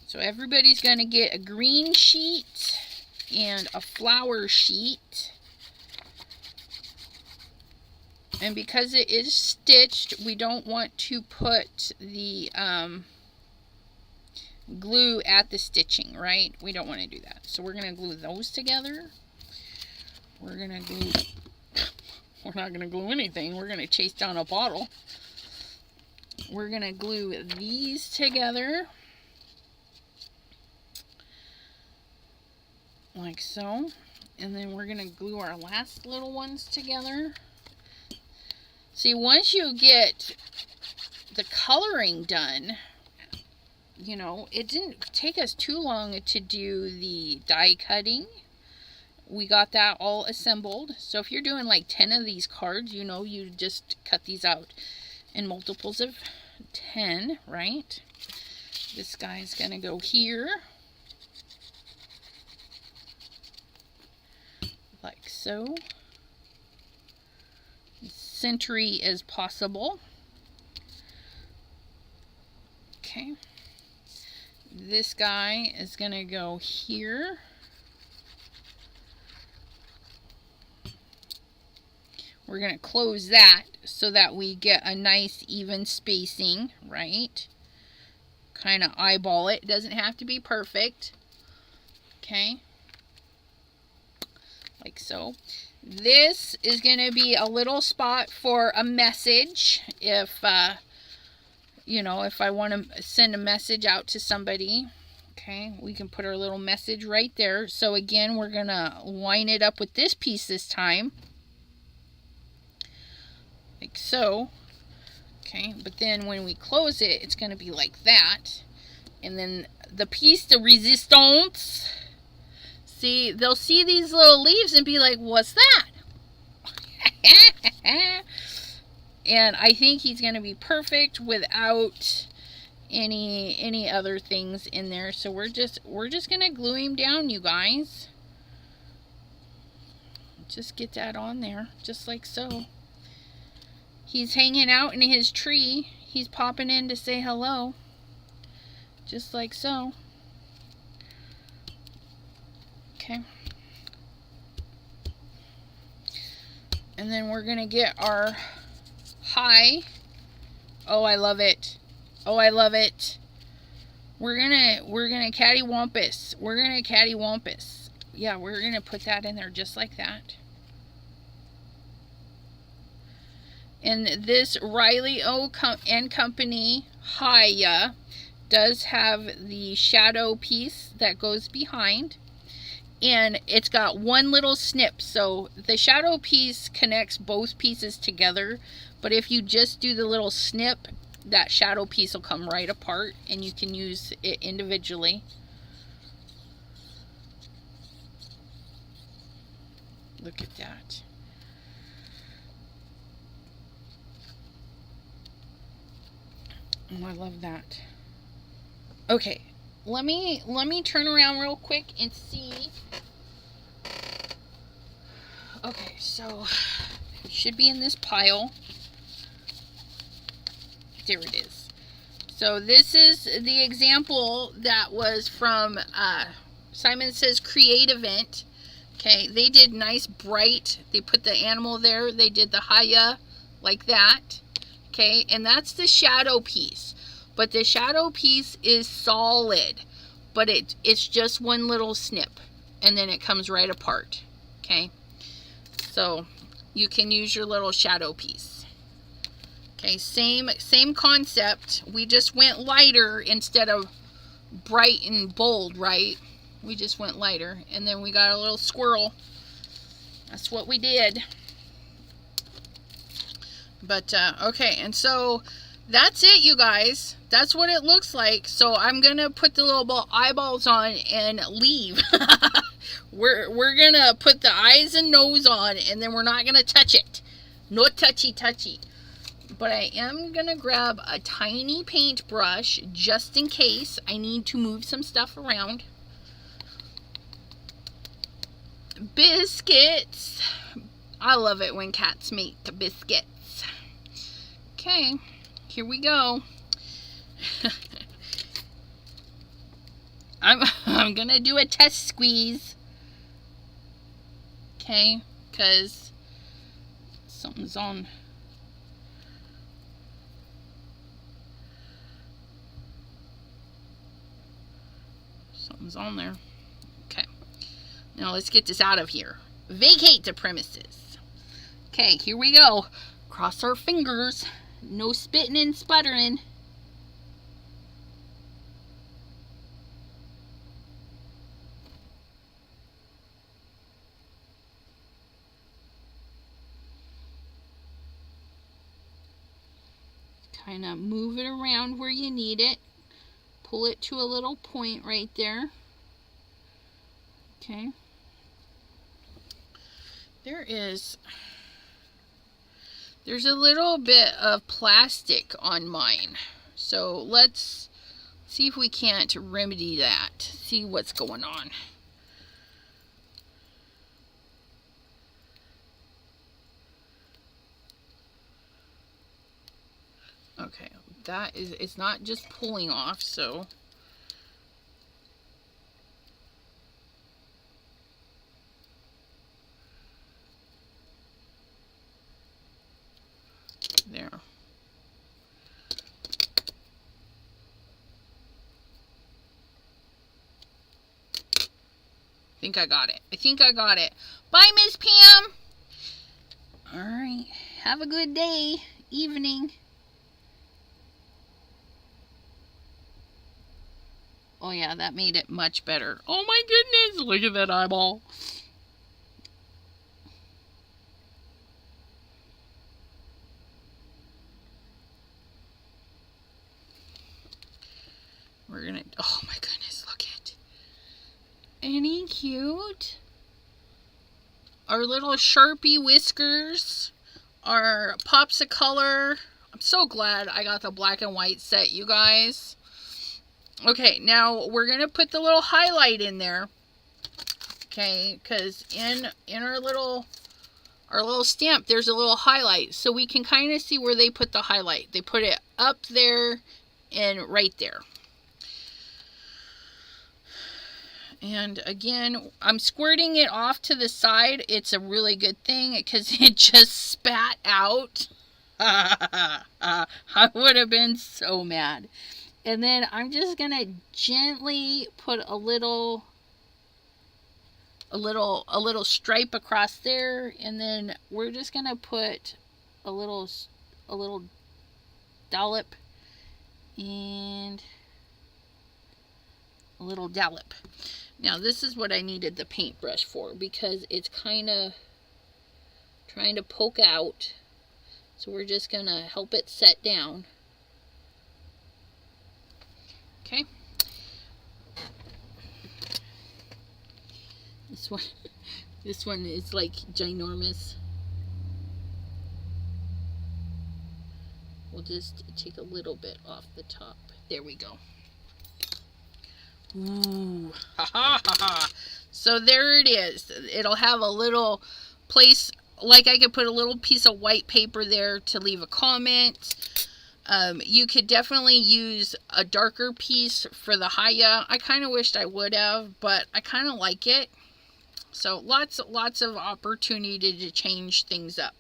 Speaker 1: So everybody's going to get a green sheet and a flower sheet. And because it is stitched, we don't want to put the glue at the stitching, right? We don't want to do that. So we're going to glue those together. We're going to glue... We're not going to glue anything. We're going to chase down a bottle. We're going to glue these together. Like so. And then we're going to glue our last little ones together. See, once you get the coloring done, you know, it didn't take us too long to do the die cutting. We got that all assembled. So if you're doing like 10 of these cards, you know, you just cut these out in multiples of 10, right? This guy's gonna go here. Like so. Century as possible. Okay. This guy is gonna go here. We're going to close that so that we get a nice even spacing, right? Kind of eyeball it. It doesn't have to be perfect. Okay. Like so. This is going to be a little spot for a message. If, you know, if I want to send a message out to somebody. Okay. We can put our little message right there. So again, we're going to line it up with this piece this time. Like so. Okay, but then when we close it, it's going to be like that. And then the piece de resistance, see, they'll see these little leaves and be like, what's that? And I think he's going to be perfect without any other things in there. So we're just going to glue him down, you guys. Just get that on there, just like so. He's hanging out in his tree. He's popping in to say hello. Just like so. Okay. And then we're going to get our high. Oh, I love it. Oh, I love it. We're going to cattywampus. We're going to cattywampus. Yeah, we're going to put that in there just like that. And this Riley O. and Company Haya does have the shadow piece that goes behind. and it's got one little snip. So the shadow piece connects both pieces together, but if you just do the little snip, that shadow piece will come right apart and you can use it individually. Look at that. Oh, I love that. Okay, let me turn around real quick and see. Okay, so it should be in this pile. There it is. So this is the example that was from Simon Says Create event. Okay, they did nice bright. They put the animal there. They did the Haya like that. Okay, and that's the shadow piece. But the shadow piece is solid. But it's just one little snip. And then it comes right apart. Okay, so you can use your little shadow piece. Okay, same concept. We just went lighter instead of bright and bold, right? We just went lighter. And then we got a little squirrel. That's what we did. But, okay, and so that's it, you guys. That's what it looks like. So I'm going to put the little eyeballs on and leave. We're going to put the eyes and nose on, and then we're not going to touch it. No touchy. But I am going to grab a tiny paintbrush just in case I need to move some stuff around. Biscuits. I love it when cats make biscuits. Okay, here we go. I'm gonna do a test squeeze. Okay, because something's on. Something's on there. Okay, now let's get this out of here. Vacate the premises. Okay, here we go. Cross our fingers. No spitting and sputtering. Kind of move it around where you need it. Pull it to a little point right there. Okay. There's a little bit of plastic on mine. So let's see if we can't remedy that. See what's going on. Okay, it's not just pulling off, so there. I think I got it. Bye, Miss Pam. All right. Have a good day, evening. Oh yeah, that made it much better. Oh my goodness, look at that eyeball. We're gonna, oh my goodness, look at. Ain't he cute? Our little Sharpie whiskers. Our pops of color. I'm so glad I got the black and white set, you guys. Okay, now we're gonna put the little highlight in there. Okay, because in our little stamp, there's a little highlight, so we can kind of see where they put the highlight. They put it up there and right there. And again, I'm squirting it off to the side. It's a really good thing because it just spat out. I would have been so mad. And then I'm just going to gently put a little stripe across there. And then we're just going to put a little dollop and a little dollop. Now this is what I needed the paintbrush for, because it's kind of trying to poke out. So we're just going to help it set down. Okay. This one is like ginormous. We'll just take a little bit off the top. There we go. Ooh, ha ha ha ha. So there it is. It'll have a little place, like I could put a little piece of white paper there to leave a comment. You could definitely use a darker piece for the Haya. I kind of wished I would have, but I kind of like it. So lots of opportunity to change things up.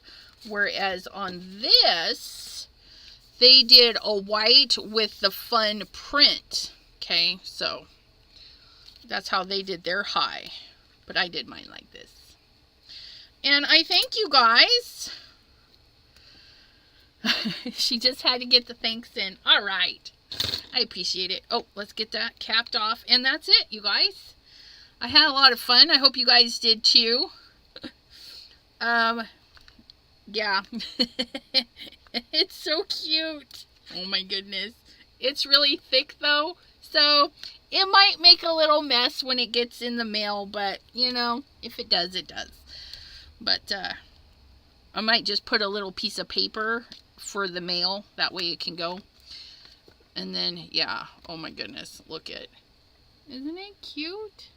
Speaker 1: Whereas on this, they did a white with the fun print. Okay, so that's how they did their high. But I did mine like this. And I thank you guys. She just had to get the thanks in. All right. I appreciate it. Oh, let's get that capped off. And that's it, you guys. I had a lot of fun. I hope you guys did too. Yeah. It's so cute. Oh my goodness. It's really thick though. So it might make a little mess when it gets in the mail. But, you know, if it does, it does. But I might just put a little piece of paper for the mail. That way it can go. And then, yeah. Oh my goodness. Look at it. Isn't it cute?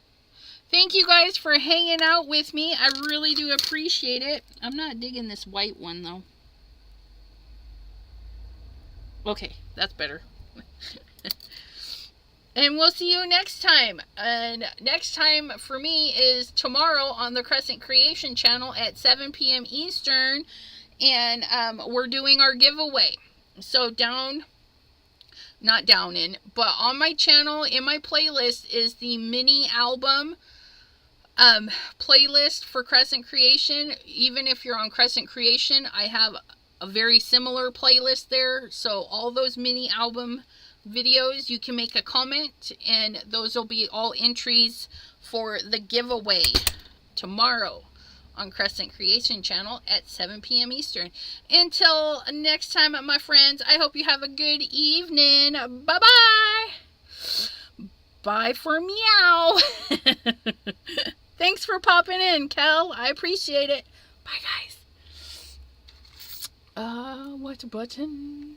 Speaker 1: Thank you guys for hanging out with me. I really do appreciate it. I'm not digging this white one though. Okay, that's better. And we'll see you next time. And next time for me is tomorrow on the Crescent Creation channel at 7 p.m. Eastern. And we're doing our giveaway. So not down in, but on my channel, in my playlist is the mini album playlist for Crescent Creation. Even if you're on Crescent Creation, I have a very similar playlist there. So all those mini album videos, you can make a comment, and those will be all entries for the giveaway tomorrow on Crescent Creation channel at 7 p.m. Eastern. Until next time, my friends, I hope you have a good evening. Bye-bye. Bye for meow. Thanks for popping in, Kel. I appreciate it. Bye, guys. What button?